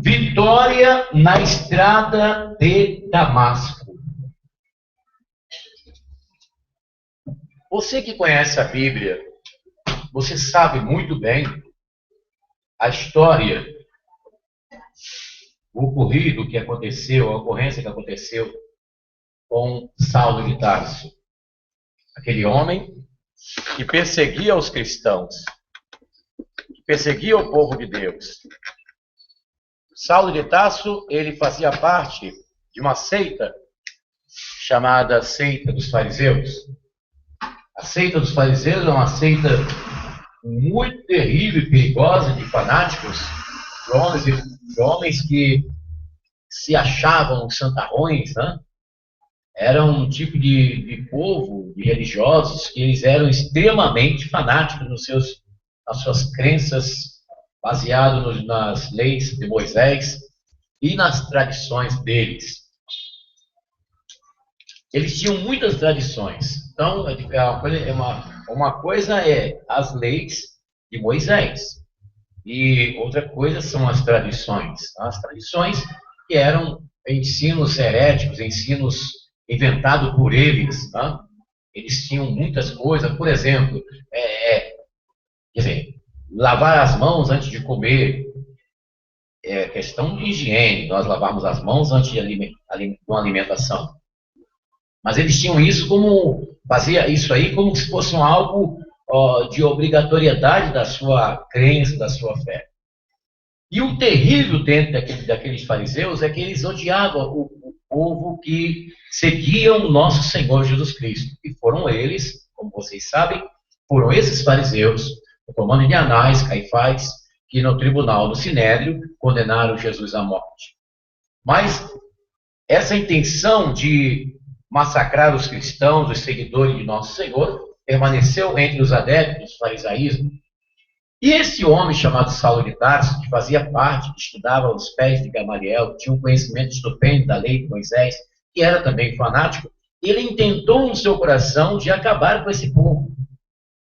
Vitória na estrada de Damasco. Você que conhece a Bíblia, você sabe muito bem a história, o ocorrido que aconteceu, a ocorrência que aconteceu com Saulo de Tarso. Aquele homem que perseguia os cristãos, que perseguia o povo de Deus. Saulo de Tarso, ele fazia parte de uma seita chamada Seita dos Fariseus. A Seita dos Fariseus é uma seita muito terrível e perigosa de fanáticos, de homens que se achavam santarrões, né? Era um tipo de povo, de religiosos, que eles eram extremamente fanáticos nas suas crenças, baseado nas leis de Moisés e nas tradições deles. Eles tinham muitas tradições. Então, uma coisa é as leis de Moisés e outra coisa são as tradições. As tradições que eram ensinos heréticos, ensinos inventados por eles. Tá? Eles tinham muitas coisas, por exemplo, lavar as mãos antes de comer, questão de higiene, nós lavarmos as mãos antes de uma alimentação. Mas eles tinham fazia isso aí como se fosse algo de obrigatoriedade da sua crença, da sua fé. E o terrível dentro daqueles fariseus é que eles odiavam o povo que seguiam o nosso Senhor Jesus Cristo. E foram eles, como vocês sabem, foram esses fariseus, o comando de Anás, Caifás, que no tribunal do Sinédrio condenaram Jesus à morte. Mas essa intenção de massacrar os cristãos, os seguidores de nosso Senhor, permaneceu entre os adeptos do farisaísmo. E esse homem chamado Saulo de Tarso, que fazia parte, que estudava aos pés de Gamaliel, tinha um conhecimento estupendo da lei de Moisés, que era também fanático, ele intentou no seu coração de acabar com esse povo.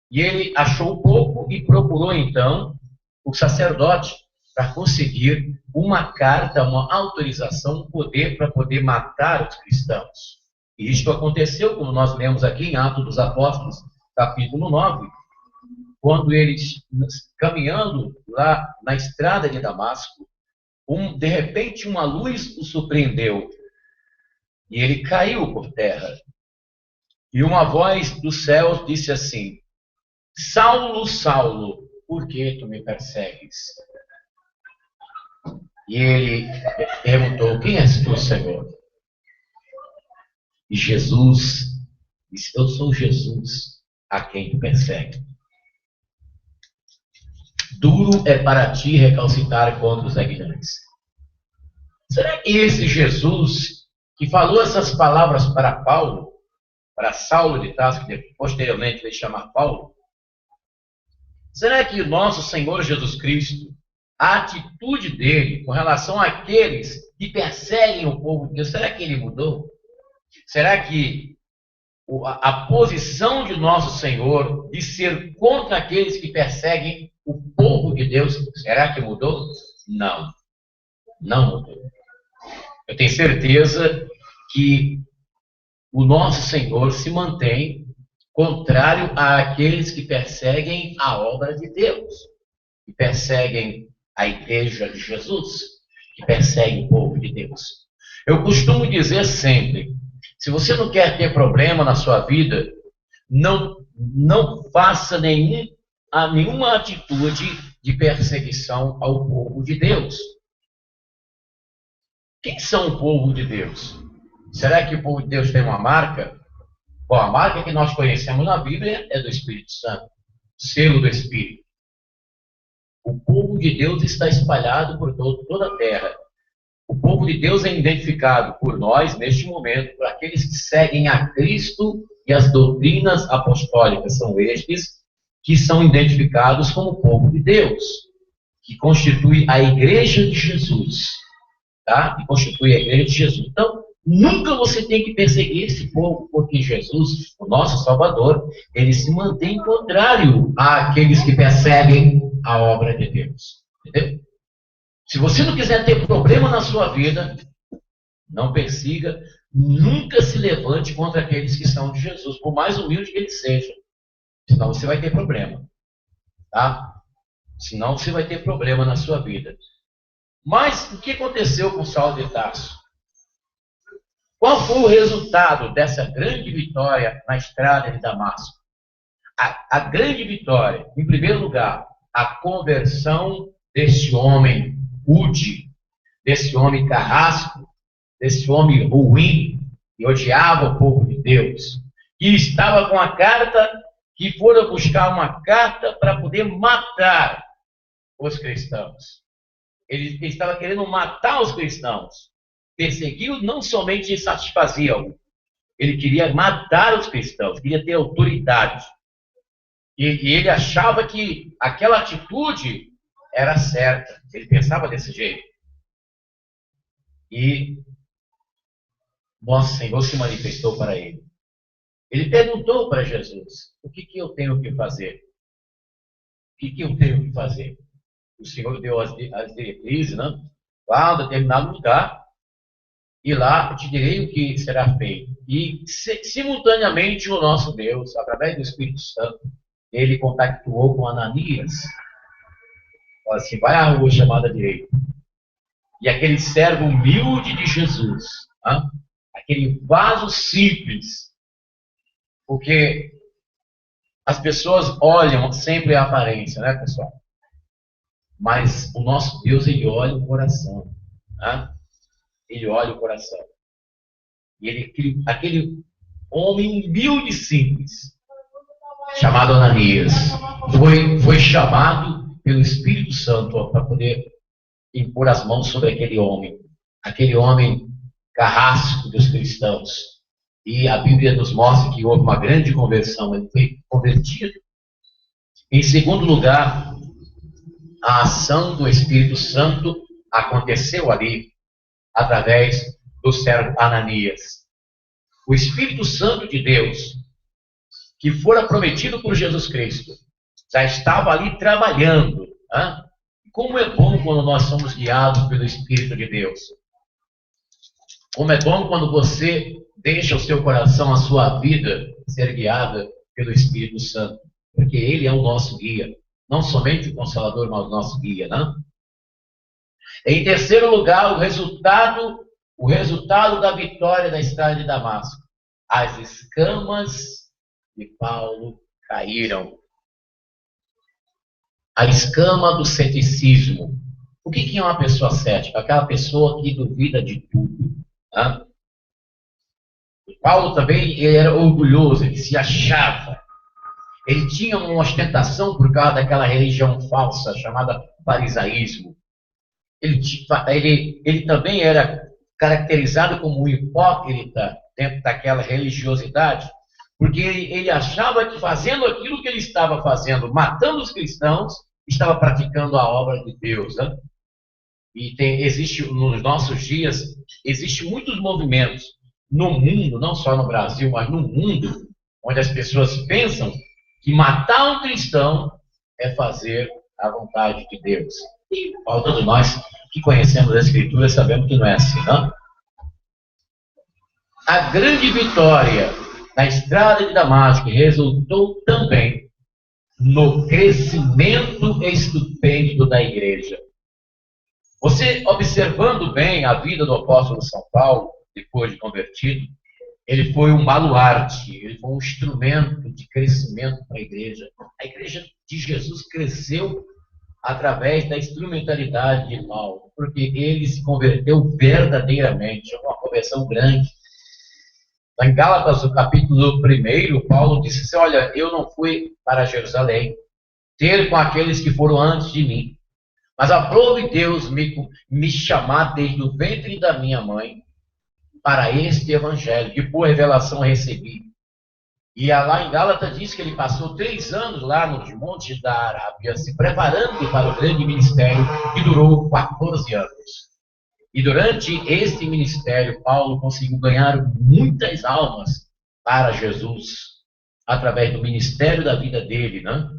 E ele achou pouco e procurou então o sacerdote para conseguir uma carta, uma autorização, um poder para poder matar os cristãos. E isto aconteceu, como nós lemos aqui em Atos dos Apóstolos, capítulo 9, quando eles, caminhando lá na estrada de Damasco, de repente uma luz o surpreendeu e ele caiu por terra. E uma voz dos céus disse assim: Saulo, Saulo, por que tu me persegues? E ele perguntou: quem és tu, Senhor? E Jesus disse: eu sou Jesus a quem tu persegue. Duro é para ti recalcitrar contra os ignorantes. Será que esse Jesus que falou essas palavras para Paulo, para Saulo de Tarso, que posteriormente vai chamar Paulo, será que o nosso Senhor Jesus Cristo, a atitude dele com relação àqueles que perseguem o povo de Deus, será que ele mudou? Será que a posição de nosso Senhor de ser contra aqueles que perseguem o povo de Deus, será que mudou? Não. Não mudou. Eu tenho certeza que o nosso Senhor se mantém contrário àqueles que perseguem a obra de Deus, que perseguem a igreja de Jesus, que perseguem o povo de Deus. Eu costumo dizer sempre: se você não quer ter problema na sua vida, não faça nenhuma atitude de perseguição ao povo de Deus. Quem são o povo de Deus? Será que o povo de Deus tem uma marca? Bom, a marca que nós conhecemos na Bíblia é do Espírito Santo, selo do Espírito. O povo de Deus está espalhado por toda a terra. O povo de Deus é identificado por nós, neste momento, por aqueles que seguem a Cristo e as doutrinas apostólicas. São estes que são identificados como povo de Deus, que constitui a igreja de Jesus. Tá? Que constitui a igreja de Jesus. Então, nunca você tem que perseguir esse povo, porque Jesus, o nosso Salvador, ele se mantém contrário àqueles que perseguem a obra de Deus. Entendeu? Se você não quiser ter problema na sua vida, não persiga, nunca se levante contra aqueles que são de Jesus, por mais humilde que eles sejam. Senão você vai ter problema. Tá? Senão você vai ter problema na sua vida. Mas o que aconteceu com Saulo de Tarso? Qual foi o resultado dessa grande vitória na estrada de Damasco? A grande vitória, em primeiro lugar, a conversão deste homem rude, desse homem carrasco, desse homem ruim, que odiava o povo de Deus, que estava com a carta, que foram buscar uma carta para poder matar os cristãos. Ele estava querendo matar os cristãos. Perseguiu não somente satisfazia-o, ele queria matar os cristãos, queria ter autoridade. E ele achava que aquela atitude era certa. Ele pensava desse jeito. E nosso Senhor se manifestou para ele. Ele perguntou para Jesus: o que eu tenho que fazer? O que eu tenho que fazer? O Senhor deu as diretrizes, né? Lá a um determinado lugar, e lá eu te direi o que será feito. E simultaneamente o nosso Deus, através do Espírito Santo, ele contactuou com Ananias. Fala assim: vai à rua chamada direita. E aquele servo humilde de Jesus, né? Aquele vaso simples, porque as pessoas olham sempre a aparência, né, pessoal? Mas o nosso Deus, ele olha o coração, né? Ele olha o coração. E aquele homem humilde e simples, chamado Ananias, foi chamado pelo Espírito Santo para poder impor as mãos sobre aquele homem carrasco dos cristãos. E a Bíblia nos mostra que houve uma grande conversão, ele foi convertido. Em segundo lugar, a ação do Espírito Santo aconteceu ali, através do servo Ananias. O Espírito Santo de Deus, que fora prometido por Jesus Cristo, já estava ali trabalhando. Hein? Como é bom quando nós somos guiados pelo Espírito de Deus. Como é bom quando você deixa o seu coração, a sua vida, ser guiada pelo Espírito Santo. Porque Ele é o nosso guia. Não somente o Consolador, mas o nosso guia, né? Em terceiro lugar, o resultado da vitória da estrada de Damasco. As escamas de Paulo caíram. A escama do ceticismo. O que é uma pessoa cética? Aquela pessoa que duvida de tudo. Né? Paulo também ele era orgulhoso, ele se achava. Ele tinha uma ostentação por causa daquela religião falsa chamada farisaísmo. Ele também era caracterizado como um hipócrita dentro daquela religiosidade, porque ele achava que fazendo aquilo que ele estava fazendo, matando os cristãos, estava praticando a obra de Deus. Né? E existe, nos nossos dias, existe muitos movimentos no mundo, não só no Brasil, mas no mundo, onde as pessoas pensam que matar um cristão é fazer a vontade de Deus. E todos nós que conhecemos a Escritura sabemos que não é assim, não? A grande vitória na estrada de Damasco resultou também no crescimento estupendo da igreja. Você, observando bem a vida do apóstolo São Paulo, depois de convertido, ele foi um baluarte, ele foi um instrumento de crescimento para a igreja. A igreja de Jesus cresceu através da instrumentalidade de Paulo, porque ele se converteu verdadeiramente, uma conversão grande. Em Gálatas, no capítulo 1, Paulo disse assim: olha, eu não fui para Jerusalém ter com aqueles que foram antes de mim, mas aprove Deus me chamar desde o ventre da minha mãe para este evangelho, que por revelação recebi. E lá em Gálatas diz que ele passou 3 anos lá nos montes da Arábia, se preparando para o grande ministério, que durou 14 anos. E durante este ministério, Paulo conseguiu ganhar muitas almas para Jesus, através do ministério da vida dele, né?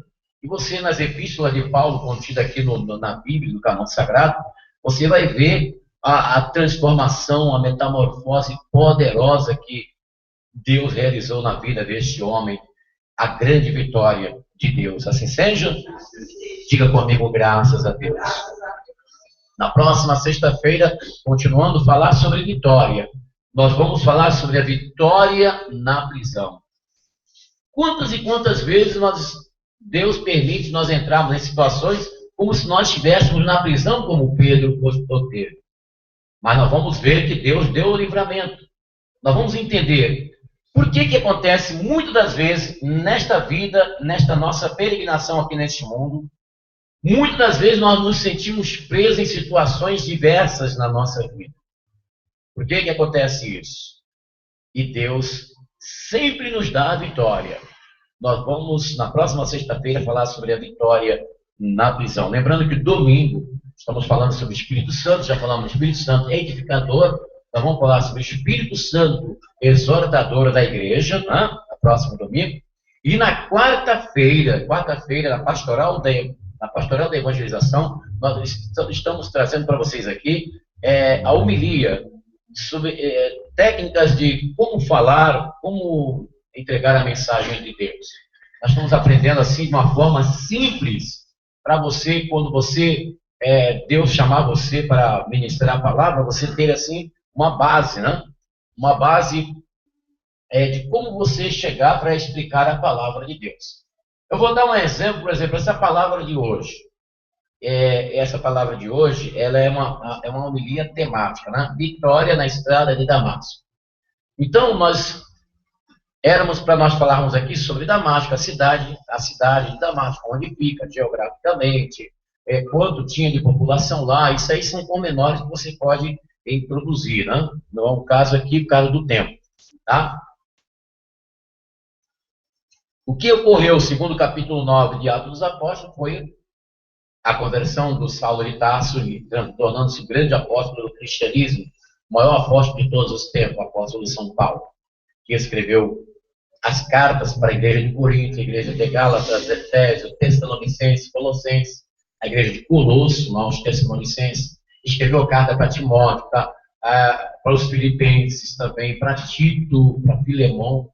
E você, nas epístolas de Paulo, contidas aqui na Bíblia, no Canon Sagrado, você vai ver a transformação, a metamorfose poderosa que Deus realizou na vida deste homem, a grande vitória de Deus. Assim seja, diga comigo, graças a Deus. Na próxima sexta-feira, continuando a falar sobre vitória, nós vamos falar sobre a vitória na prisão. Quantas e quantas vezes Deus permite nós entrarmos em situações como se nós estivéssemos na prisão, como Pedro teve. Mas nós vamos ver que Deus deu o livramento. Nós vamos entender por que acontece muitas das vezes nesta vida, nesta nossa peregrinação aqui neste mundo. Muitas das vezes nós nos sentimos presos em situações diversas na nossa vida. Por que acontece isso? E Deus sempre nos dá a vitória. Nós vamos, na próxima sexta-feira, falar sobre a vitória na prisão. Lembrando que domingo estamos falando sobre o Espírito Santo, já falamos do Espírito Santo edificador, nós vamos falar sobre o Espírito Santo exortador da igreja, né? No próximo domingo. E na quarta-feira, na pastoral da evangelização, nós estamos trazendo para vocês aqui a homilia sobre técnicas de como falar, como entregar a mensagem de Deus. Nós estamos aprendendo assim de uma forma simples para você, quando Deus chamar você para ministrar a palavra, você ter assim uma base, né? Uma base de como você chegar para explicar a palavra de Deus. Eu vou dar um exemplo, por exemplo, essa palavra de hoje. Essa palavra de hoje, ela é uma homilia temática, né? Vitória na estrada de Damasco. Então, éramos para nós falarmos aqui sobre Damasco, a cidade de Damasco, onde fica geograficamente, quanto tinha de população lá, isso aí são pormenores que você pode introduzir, né? Não é um caso aqui, por causa do tempo, tá? O que ocorreu, segundo o capítulo 9 de Atos dos Apóstolos, foi a conversão do Saulo de Tarso, tornando-se o grande apóstolo do cristianismo, o maior apóstolo de todos os tempos, o apóstolo de São Paulo, que escreveu as cartas para a igreja de Corinto, a igreja de Gálatas, Efésios, Tessalonicenses, Colossenses, a igreja de Colosso, lá os Tessalonicenses, escreveu a carta para Timóteo, para os Filipenses também, para Tito, para Filemão.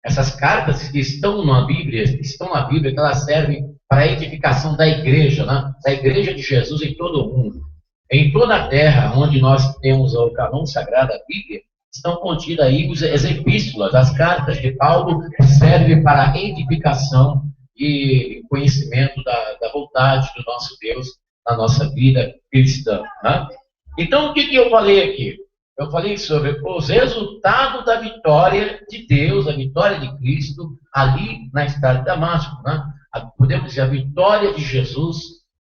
Essas cartas que estão na Bíblia, que elas servem para a edificação da igreja, né? Da igreja de Jesus em todo o mundo. Em toda a terra, onde nós temos o canão sagrado, a Bíblia, estão contidas aí as epístolas, as cartas de Paulo, que servem para a edificação e conhecimento da vontade do nosso Deus na nossa vida cristã, né? Então, o que eu falei aqui? Eu falei sobre os resultados da vitória de Deus, a vitória de Cristo, ali na estrada de Damasco, né? Podemos dizer, a vitória de Jesus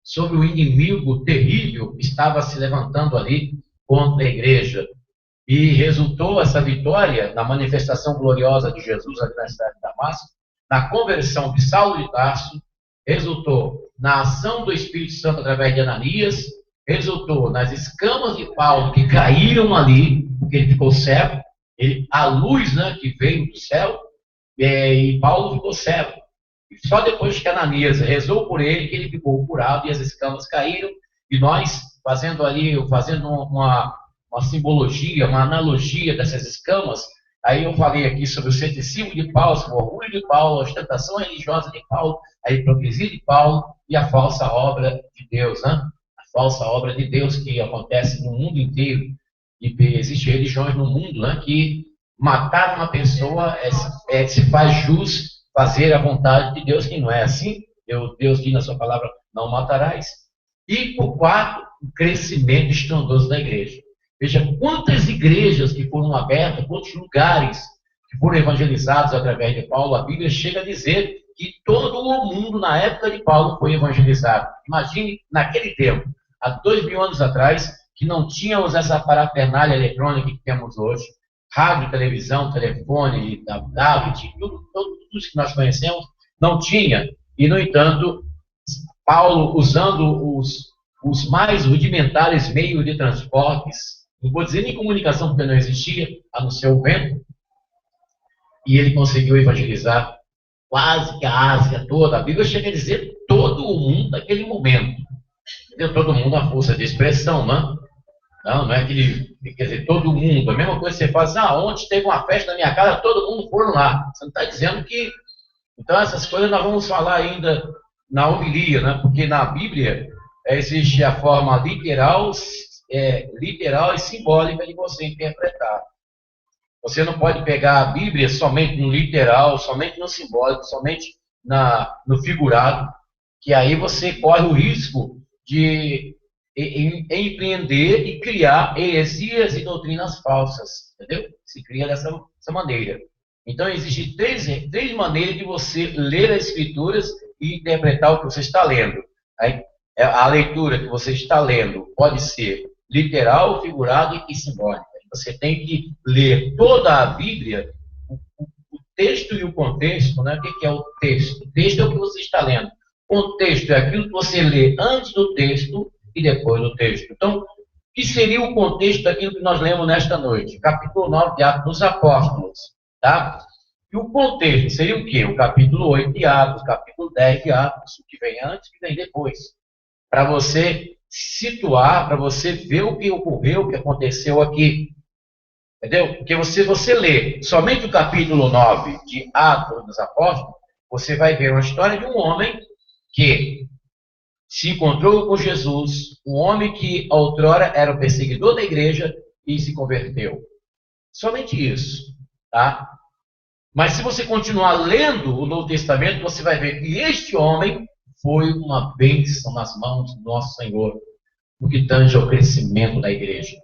sobre o inimigo terrível que estava se levantando ali contra a igreja. E resultou essa vitória na manifestação gloriosa de Jesus ali na estrada de Damasco, na conversão de Saulo de Tarso, resultou na ação do Espírito Santo através de Ananias, resultou nas escamas de Paulo que caíram ali, porque ele ficou cego, a luz, né, que veio do céu, e Paulo ficou cego. E só depois que Ananias rezou por ele, que ele ficou curado e as escamas caíram, e nós, fazendo uma simbologia, uma analogia dessas escamas, aí eu falei aqui sobre o ceticismo de Paulo, sobre o orgulho de Paulo, a ostentação religiosa de Paulo, a hipocrisia de Paulo e a falsa obra de Deus, né? Falsa obra de Deus que acontece no mundo inteiro. E existem religiões no mundo, né, que matar uma pessoa se faz jus fazer a vontade de Deus, que não é assim. Deus diz na sua palavra, não matarás. E, por quarto, o crescimento estrondoso da igreja. Veja quantas igrejas que foram abertas, quantos lugares que foram evangelizados através de Paulo. A Bíblia chega a dizer que todo o mundo, na época de Paulo, foi evangelizado. Imagine, naquele tempo, há 2000 anos atrás, que não tínhamos essa parafernália eletrônica que temos hoje, rádio, televisão, telefone, tablet, tudo isso que nós conhecemos, não tinha. E, no entanto, Paulo, usando os mais rudimentares meios de transportes, não vou dizer nem comunicação, porque não existia, a não ser o vento, e ele conseguiu evangelizar quase que a Ásia toda. A Bíblia chega a dizer todo o mundo naquele momento. Deu todo mundo a força de expressão, né? Não é aquele, quer dizer, todo mundo. A mesma coisa que você fala assim, ontem teve uma festa na minha casa, todo mundo foram lá. Você não está dizendo que... Então, essas coisas nós vamos falar ainda na homilia, né? Porque na Bíblia existe a forma literal e simbólica de você interpretar. Você não pode pegar a Bíblia somente no literal, somente no simbólico, somente no figurado, que aí você corre o risco de empreender e criar heresias e doutrinas falsas, entendeu? Se cria dessa maneira. Então, existem três maneiras de você ler as Escrituras e interpretar o que você está lendo. A leitura que você está lendo pode ser literal, figurado e simbólica. Você tem que ler toda a Bíblia, o texto e o contexto, né? O que é o texto? O texto é o que você está lendo. O contexto é aquilo que você lê antes do texto e depois do texto. Então, o que seria o contexto daquilo que nós lemos nesta noite? Capítulo 9 de Atos dos Apóstolos. Tá? E o contexto seria o quê? O capítulo 8 de Atos, o capítulo 10 de Atos, o que vem antes e o que vem depois. Para você situar, para você ver o que ocorreu, o que aconteceu aqui. Entendeu? Porque se você ler somente o capítulo 9 de Atos dos Apóstolos, você vai ver uma história de um homem que se encontrou com Jesus, um homem que outrora era o perseguidor da igreja e se converteu. Somente isso, tá? Mas se você continuar lendo o Novo Testamento, você vai ver que este homem foi uma bênção nas mãos do nosso Senhor, no que tange ao crescimento da igreja,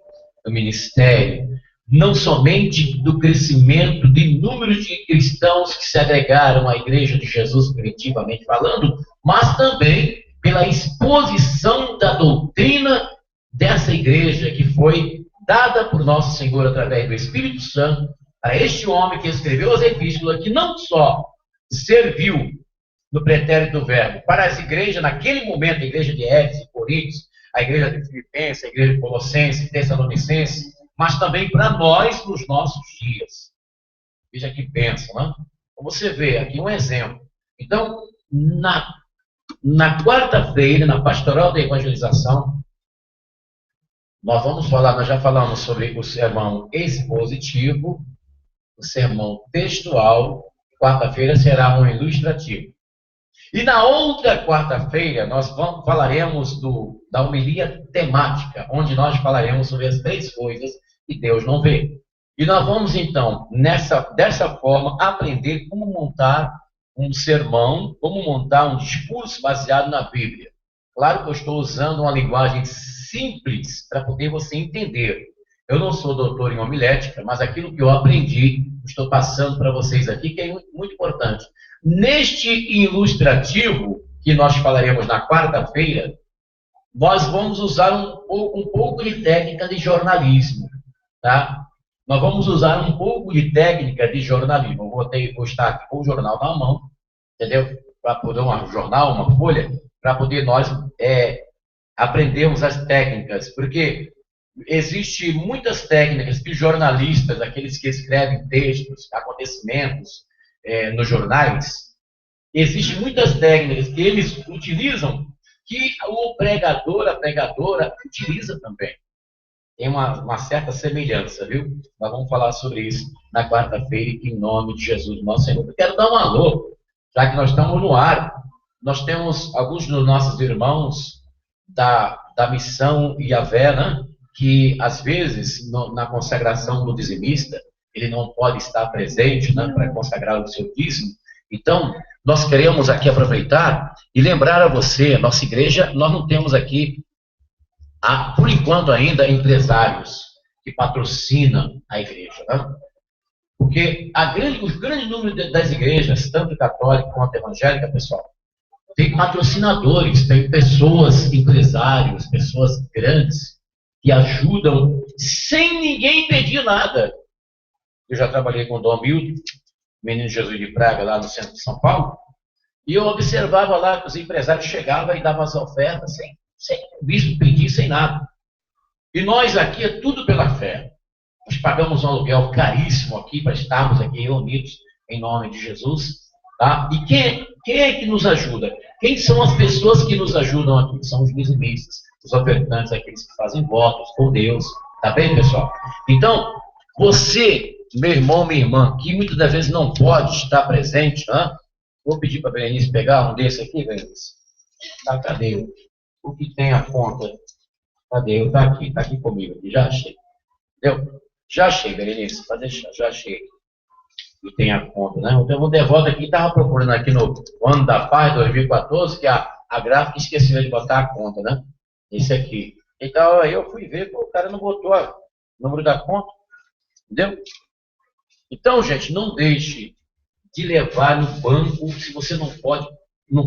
do ministério, não somente do crescimento de número de cristãos que se agregaram à igreja de Jesus, primitivamente falando, mas também pela exposição da doutrina dessa igreja que foi dada por nosso Senhor através do Espírito Santo a este homem que escreveu as epístolas, que não só serviu no pretérito do verbo para as igrejas, naquele momento, a igreja de Éfeso, Coríntios, a igreja de Filipenses, a igreja de Colossenses, Tessalonicenses, mas também para nós nos nossos dias. Veja que bênção, né? Então você vê aqui um exemplo. Então, na quarta-feira, na pastoral da evangelização, nós já falamos sobre o sermão expositivo, o sermão textual, quarta-feira será um ilustrativo. E na outra quarta-feira, nós falaremos da homilia temática, onde nós falaremos sobre as três coisas que Deus não vê. E nós vamos, então, dessa forma, aprender como montar um sermão, como montar um discurso baseado na Bíblia. Claro que eu estou usando uma linguagem simples para poder você entender. Eu não sou doutor em homilética, mas aquilo que eu aprendi, estou passando para vocês aqui, que é muito importante. Neste ilustrativo, que nós falaremos na quarta-feira, nós vamos usar um pouco de técnica de jornalismo, tá? Nós vamos usar um pouco de técnica de jornalismo. Eu vou estar aqui com o jornal na mão, entendeu? Para poder um jornal, uma folha, para poder nós aprendermos as técnicas, porque existem muitas técnicas que jornalistas, aqueles que escrevem textos, acontecimentos nos jornais, existem muitas técnicas que eles utilizam que o pregador, a pregadora utiliza também. Tem uma certa semelhança, viu? Nós vamos falar sobre isso na quarta-feira, em nome de Jesus, nosso Senhor. Eu quero dar um alô, já que nós estamos no ar. Nós temos alguns dos nossos irmãos da missão Yahvé, né? Que às vezes, na consagração do dizimista, ele não pode estar presente, né, para consagrar o seu dízimo. Então, nós queremos aqui aproveitar e lembrar a você, nossa igreja, nós não temos aqui, por enquanto ainda, empresários que patrocinam a igreja, né? Porque o grande número das igrejas, tanto católica quanto evangélica, pessoal, tem patrocinadores, tem pessoas, empresários, pessoas grandes, que ajudam sem ninguém pedir nada. Eu já trabalhei com o Dom Milton, Menino Jesus de Praga, lá no centro de São Paulo, e eu observava lá que os empresários chegavam e davam as ofertas sem o bispo pedir, sem nada. E nós aqui é tudo pela fé. Nós pagamos um aluguel caríssimo aqui para estarmos aqui reunidos em nome de Jesus. Tá? E quem é que nos ajuda? Quem são as pessoas que nos ajudam aqui? São os dizimistas, os ofertantes, aqueles que fazem votos com Deus. Tá bem, pessoal? Então, você, meu irmão, minha irmã, que muitas das vezes não pode estar presente, né? Vou pedir para a Berenice pegar um desse aqui, Berenice. Tá, cadê? O que tem a conta? Cadê? Está aqui comigo. Já achei. Entendeu? Já achei, Berenice. Pode deixar, já achei. E tem a conta, né? Então, eu devoto aqui, estava procurando aqui no Ano da Paz, 2014, que a gráfica esqueceu de botar a conta, né? Esse aqui. Então, aí eu fui ver, pô, o cara não botou o número da conta. Entendeu? Então, gente, não deixe de levar no banco, se você não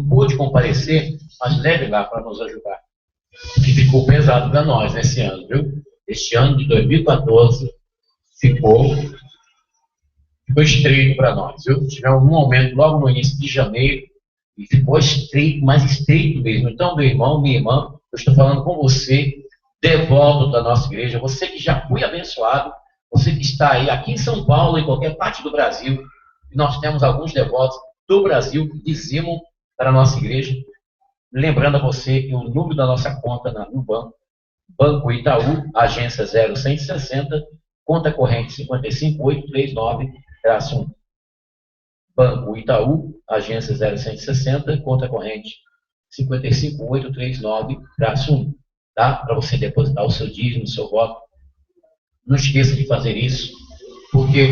pôde comparecer, mas leve lá para nos ajudar. Que ficou pesado para nós nesse ano, viu? Este ano de 2014 ficou estreito para nós, viu? Tivemos um aumento logo no início de janeiro e ficou estreito, mais estreito mesmo. Então, meu irmão, minha irmã, eu estou falando com você, devoto da nossa igreja, você que já foi abençoado, você que está aí, aqui em São Paulo, em qualquer parte do Brasil, e nós temos alguns devotos do Brasil que dizimam para a nossa igreja. Lembrando a você que o número da nossa conta no banco, Banco Itaú, agência 0160, conta corrente 55839-1. Banco Itaú, agência 0160, conta corrente 55839-1. Tá? Para você depositar o seu dízimo, o seu voto. Não esqueça de fazer isso, porque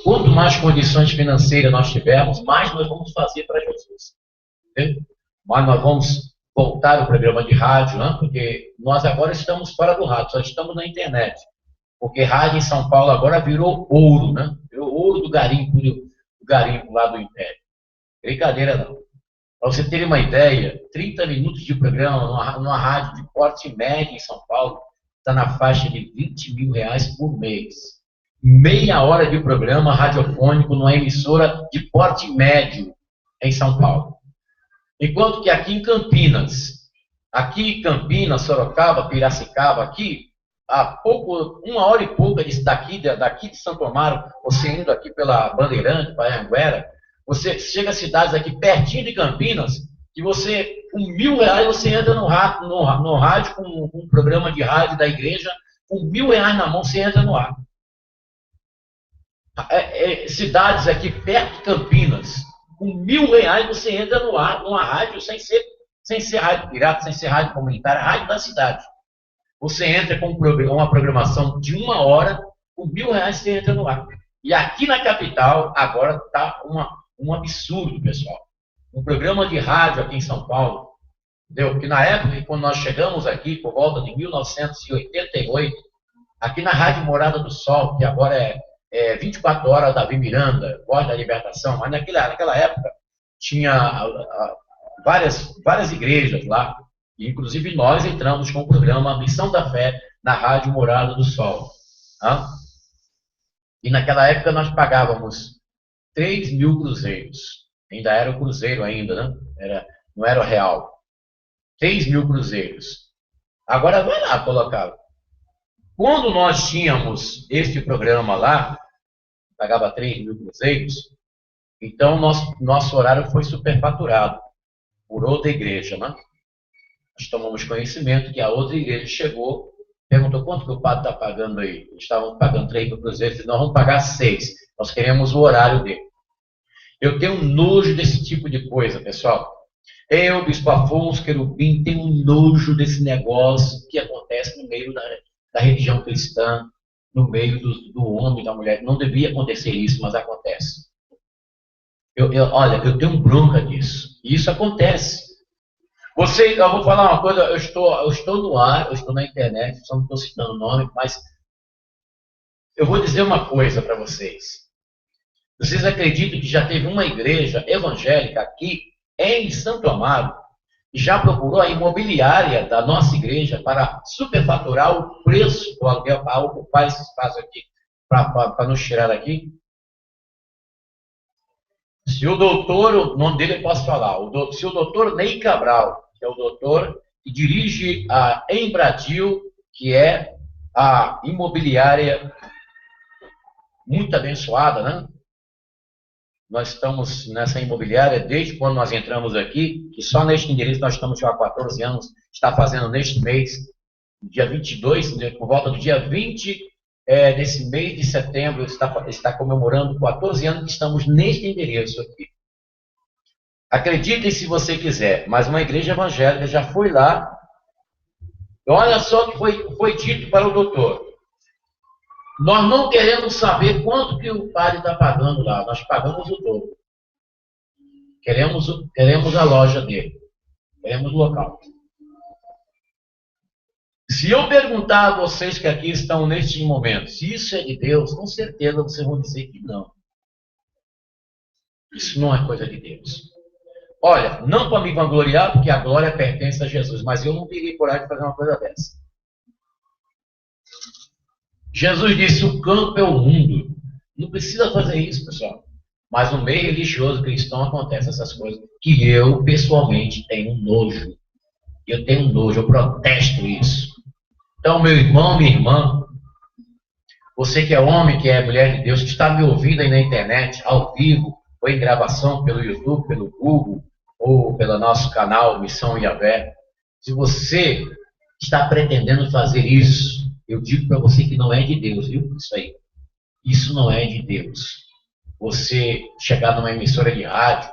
quanto mais condições financeiras nós tivermos, mais nós vamos fazer para Jesus. Entendeu? Mas nós vamos voltar ao programa de rádio, né? Porque nós agora estamos fora do rádio, só estamos na internet. Porque rádio em São Paulo agora virou ouro, né? Virou ouro do garimpo lá do Império. Brincadeira não. Para você ter uma ideia, 30 minutos de programa numa rádio de porte médio em São Paulo está na faixa de R$20 mil por mês. Meia hora de programa radiofônico numa emissora de porte médio em São Paulo. Enquanto que aqui em Campinas, Sorocaba, Piracicaba, aqui, uma hora e pouca daqui de Santo Amaro, você indo aqui pela Bandeirante, para Anhanguera, você chega a cidades aqui pertinho de Campinas, que você, com R$1.000, você entra no rádio, com um programa de rádio da igreja, com R$1.000 na mão, você entra no ar. Cidades aqui perto de Campinas, com R$1.000 você entra no ar, numa rádio, sem ser rádio pirata, sem ser rádio comunitária, rádio da cidade. Você entra com uma programação de 1 hora, com R$1.000 você entra no ar. E aqui na capital, agora está um absurdo, pessoal. Um programa de rádio aqui em São Paulo, entendeu? Que na época, quando nós chegamos aqui, por volta de 1988, aqui na Rádio Morada do Sol, que agora é 24 horas, Davi Miranda, Voz da Libertação, mas naquela época tinha várias igrejas lá, e inclusive nós entramos com o programa Missão da Fé na Rádio Morada do Sol. Tá? E naquela época nós pagávamos 3.000 cruzeiros. Ainda era o cruzeiro ainda, né? Não era o real. 3.000 cruzeiros. Agora vai lá colocar. Quando nós tínhamos este programa lá, pagava 3.000 cruzeiros, então nosso horário foi superfaturado por outra igreja, né? Nós tomamos conhecimento que a outra igreja chegou, perguntou quanto que o padre está pagando aí. Eles estavam pagando 3.000 cruzeiros, nós vamos pagar 6. Nós queremos o horário dele. Eu tenho nojo desse tipo de coisa, pessoal. Eu, Bispo Afonso Querubim, tenho nojo desse negócio que acontece no meio da religião cristã, no meio do homem e da mulher. Não devia acontecer isso, mas acontece. Olha, eu tenho bronca disso. E isso acontece. Eu vou falar uma coisa, eu estou no ar, eu estou na internet, só não estou citando o nome, mas eu vou dizer uma coisa para vocês. Vocês acreditam que já teve uma igreja evangélica aqui em Santo Amaro e já procurou a imobiliária da nossa igreja para superfaturar o preço do aluguel para ocupar esse espaço aqui, para nos tirar daqui? Se o doutor, o nome dele eu posso falar, se o doutor Ney Cabral, que é o doutor que dirige a Embradil, que é a imobiliária muito abençoada, né? Nós estamos nessa imobiliária desde quando nós entramos aqui, que só neste endereço nós estamos já há 14 anos, está fazendo neste mês, dia 22, por volta do dia 20 desse mês de setembro, está comemorando 14 anos que estamos neste endereço aqui. Acreditem se você quiser, mas uma igreja evangélica já foi lá. Olha só o que foi dito para o doutor. Nós não queremos saber quanto que o padre está pagando lá, nós pagamos o dobro. Queremos a loja dele, queremos o local. Se eu perguntar a vocês que aqui estão neste momento, se isso é de Deus, com certeza vocês vão dizer que não. Isso não é coisa de Deus. Olha, não para me vangloriar, porque a glória pertence a Jesus, mas eu não teria coragem de fazer uma coisa dessa. Jesus disse, o campo é o mundo. Não precisa fazer isso, pessoal. Mas no meio religioso cristão acontecem essas coisas que eu, pessoalmente, tenho nojo. Eu tenho nojo, eu protesto isso. Então, meu irmão, minha irmã, você que é homem, que é mulher de Deus, que está me ouvindo aí na internet, ao vivo, ou em gravação pelo YouTube, pelo Google, ou pelo nosso canal Missão Yahvé, se você está pretendendo fazer isso, eu digo para você que não é de Deus, viu? Isso aí. Isso não é de Deus. Você chegar numa emissora de rádio,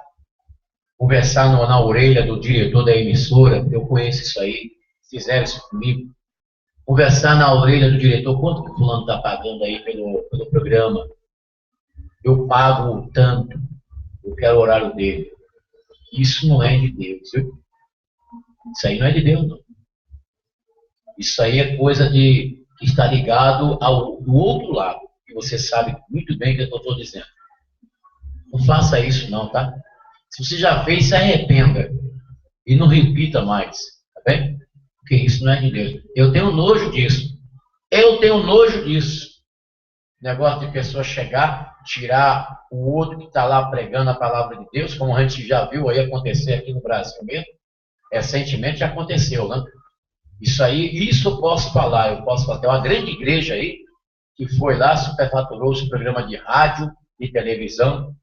conversar na orelha do diretor da emissora, eu conheço isso aí, fizeram isso comigo. Conversar na orelha do diretor, quanto que o fulano está pagando aí pelo programa? Eu pago tanto, eu quero o horário dele. Isso não é de Deus, viu? Isso aí não é de Deus, não. Isso aí é coisa que está ligado do outro lado, que você sabe muito bem o que eu estou dizendo. Não faça isso não, tá? Se você já fez, se arrependa. E não repita mais, tá bem? Porque isso não é de Deus. Eu tenho nojo disso. Eu tenho nojo disso. Negócio de pessoa chegar, tirar o outro que está lá pregando a palavra de Deus, como a gente já viu aí acontecer aqui no Brasil mesmo. Recentemente já aconteceu, né? Isso eu posso falar. Tem uma grande igreja aí que foi lá, superfaturou o programa de rádio e televisão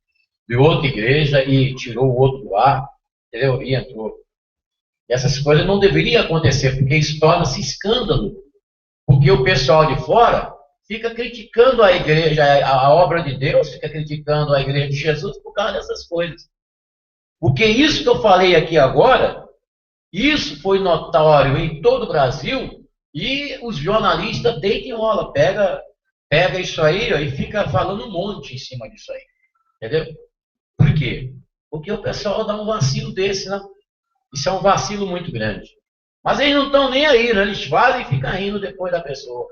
de outra igreja e tirou o outro do ar, entendeu? E entrou. E essas coisas não deveriam acontecer, porque isso torna-se escândalo. Porque o pessoal de fora fica criticando a igreja, a obra de Deus, fica criticando a igreja de Jesus por causa dessas coisas. Porque isso que eu falei aqui agora, isso foi notório em todo o Brasil e os jornalistas deitam e rola, pega isso aí ó, e fica falando um monte em cima disso aí. Entendeu? Por quê? Porque o pessoal dá um vacilo desse, né? Isso é um vacilo muito grande. Mas eles não estão nem aí, né? Eles fazem e ficam rindo depois da pessoa.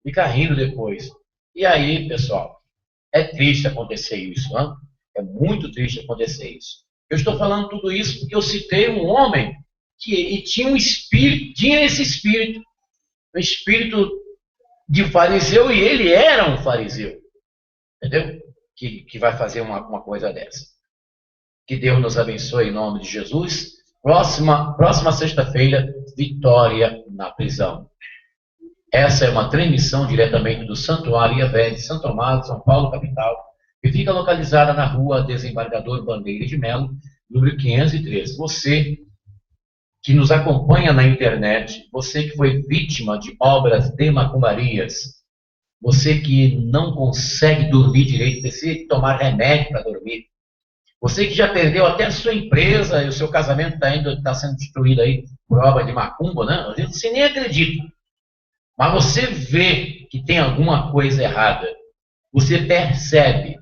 Fica rindo depois. E aí, pessoal, é triste acontecer isso, né? É muito triste acontecer isso. Eu estou falando tudo isso porque eu citei um homem que tinha um espírito, tinha esse espírito, um espírito de fariseu, e ele era um fariseu. Entendeu? Que vai fazer uma coisa dessa. Que Deus nos abençoe em nome de Jesus. Próxima sexta-feira, Vitória na prisão. Essa é uma transmissão diretamente do Santuário Yahvé de Santo Amaro, São Paulo, capital, que fica localizada na rua Desembargador Bandeira de Melo, número 503. Você que nos acompanha na internet, você que foi vítima de obras de macumbarias, você que não consegue dormir direito, precisa tomar remédio para dormir, você que já perdeu até a sua empresa e o seu casamento está sendo destruído aí por obra de macumba, né? Às vezes você nem acredita. Mas você vê que tem alguma coisa errada. Você percebe.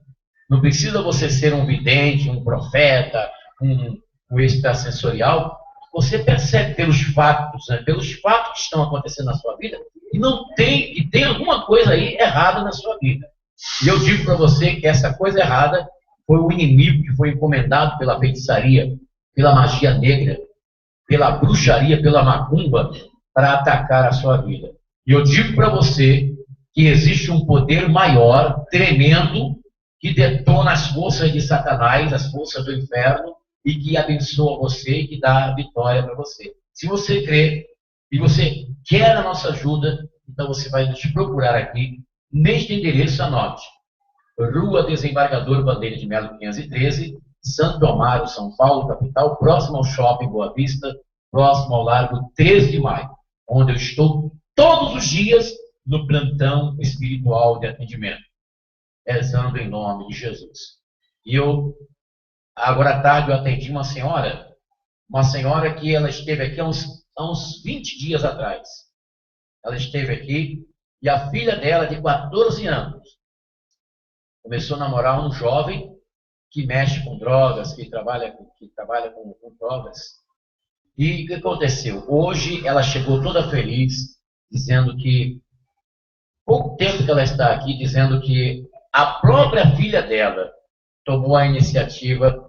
Não precisa você ser um vidente, um profeta, um extrasensorial. Você percebe pelos fatos, né? Pelos fatos que estão acontecendo na sua vida, que tem alguma coisa aí errada na sua vida. E eu digo para você que essa coisa errada foi o inimigo que foi encomendado pela feitiçaria, pela magia negra, pela bruxaria, pela macumba, para atacar a sua vida. E eu digo para você que existe um poder maior, tremendo, que detona as forças de Satanás, as forças do inferno, e que abençoa você e que dá a vitória para você. Se você crê e você quer a nossa ajuda, então você vai nos procurar aqui, neste endereço, anote. Rua Desembargador Bandeira de Melo 513, Santo Amaro, São Paulo, capital, próximo ao Shopping Boa Vista, próximo ao Largo 13 de Maio, onde eu estou todos os dias no plantão espiritual de atendimento, rezando em nome de Jesus. E agora à tarde, eu atendi uma senhora que ela esteve aqui há uns 20 dias atrás. Ela esteve aqui e a filha dela, de 14 anos, começou a namorar um jovem que mexe com drogas, que trabalha com drogas. E o que aconteceu? Hoje ela chegou toda feliz, dizendo que, pouco tempo que ela está aqui, dizendo que a própria filha dela tomou a iniciativa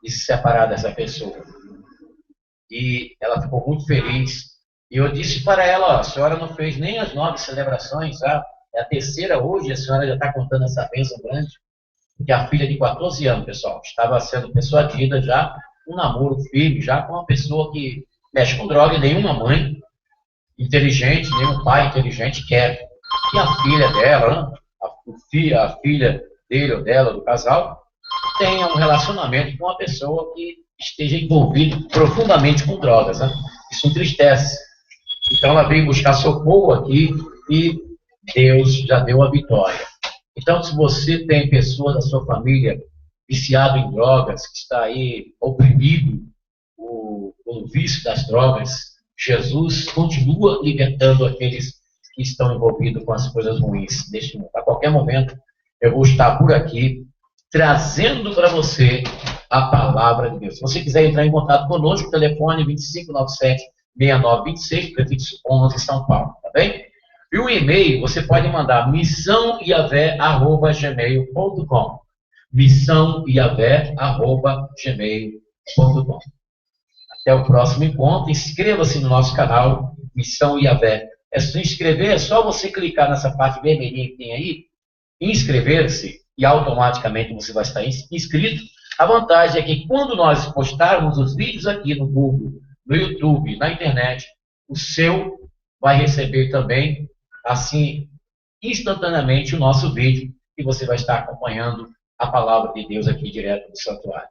de se separar dessa pessoa. E ela ficou muito feliz. E eu disse para ela, a senhora não fez nem as 9 celebrações, tá? É a terceira hoje, a senhora já está contando essa bênção grande. Porque a filha de 14 anos, pessoal, estava sendo persuadida já, um namoro firme, já com uma pessoa que mexe com droga, e nenhuma mãe inteligente, nenhum pai inteligente quer. E a filha dela, a filha dele ou dela, do casal, tenha um relacionamento com uma pessoa que esteja envolvida profundamente com drogas. Né? Isso entristece. Então ela veio buscar socorro aqui e Deus já deu a vitória. Então, se você tem pessoas da sua família viciado em drogas, que está aí oprimido pelo vício das drogas, Jesus continua libertando aqueles que estão envolvidos com as coisas ruins deste mundo. A qualquer momento, eu vou estar por aqui, trazendo para você a palavra de Deus. Se você quiser entrar em contato conosco, o telefone 2597-6926, prefixo 11, São Paulo, tá bem? E o e-mail, você pode mandar missãoiavé@gmail.com. missãoiavé@gmail.com. Até o próximo encontro. Inscreva-se no nosso canal, Missão Iavé. É se inscrever, é só você clicar nessa parte vermelhinha que tem aí, inscrever-se, e automaticamente você vai estar inscrito. A vantagem é que quando nós postarmos os vídeos aqui no Google, no YouTube, na internet, o seu vai receber também, assim, instantaneamente o nosso vídeo, e você vai estar acompanhando a palavra de Deus aqui direto do santuário.